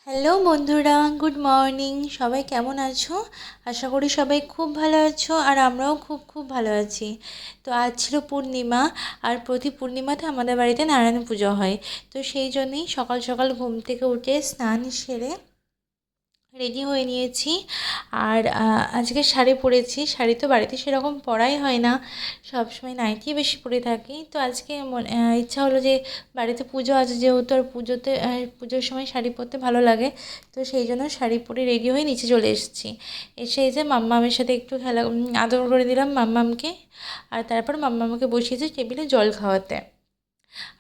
Hello বন্ধুরা, good morning. সবাই কেমন আছো? আশা করি সবাই খুব ভালো আছো, আর আমরাও খুব খুব ভালো আছি। তো আজ ছিল পূর্ণিমা, আর প্রতি পূর্ণিমাতে আমাদের বাড়িতে নারায়ণ পুজো হয়। তো সেই জন্যই সকাল সকাল ঘুম থেকে উঠে স্নান সেরে রেডি হয়ে নিয়েছি। আর আজকে শাড়ি পরেছি। শাড়ি তো বাড়িতে সেরকম পরাই হয় না, সবসময় নাইটিই বেশি পরে থাকি। তো আজকে ইচ্ছা হলো যে বাড়িতে পুজো আছে যেহেতু, আর পুজোতে পুজোর সময় শাড়ি পরতে ভালো লাগে। তো সেই জন্য শাড়ি পরে রেডি হয়ে নিচে চলে এসেছি। এসে এই যে মাম্মামের সাথে একটু আদর করে দিলাম মাম্মামকে। আর তারপর মাম্মামকে বসিয়েছি টেবিলে জল খাওয়াতে।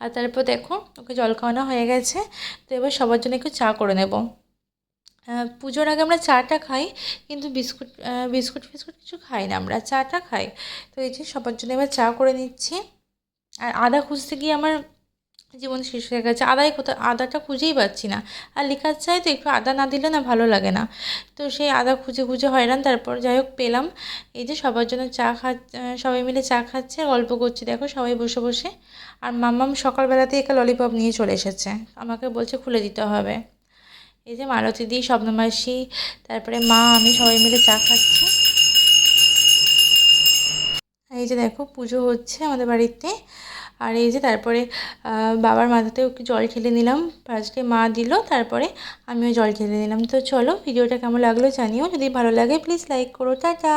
আর তারপর দেখো ওকে জল খাওয়ানো হয়ে গেছে। তো এবার সবার জন্য একটু চা করে নেব। পুজোর আগে আমরা চাটা খাই, কিন্তু বিস্কুট বিস্কুট ফিস্কুট কিছু খাই না, আমরা চাটা খাই। তো এই যে সবার জন্য এবার চা করে নিচ্ছি। আর আদা খুঁজতে গিয়ে আমার জীবন শেষ হয়ে গেছে। আদাটা খুঁজেই পাচ্ছি না। আর লিকার চায় তো একটু আদা না দিলে না ভালো লাগে না। তো সেই আদা খুঁজে খুঁজে হয়রান, তারপর যাই হোক পেলাম। এই যে সবার জন্য সবাই মিলে চা খাচ্ছে, গল্প করছি দেখো সবাই বসে বসে। আর মাম্মাম সকালবেলাতেই একটা ললিপপ নিয়ে চলে এসেছে, আমাকে বলছে খুলে দিতে হবে। এই যে মালতী দি, স্বপ্নমাসি, তারপরে মা, আমি সবাই মিলে চা খাচ্ছি। এই যে দেখো পুজো হচ্ছে আমাদের বাড়িতে। আর এই যে তারপরে বাবার মাথাতেও একটু জল ঢেলে নিলাম। ফার্স্টে মা দিল, তারপরে আমিও জল ঢেলে নিলাম। তো চলো, ভিডিওটা কেমন লাগলো জানিও। যদি ভালো লাগে প্লিজ লাইক করো। টাটা।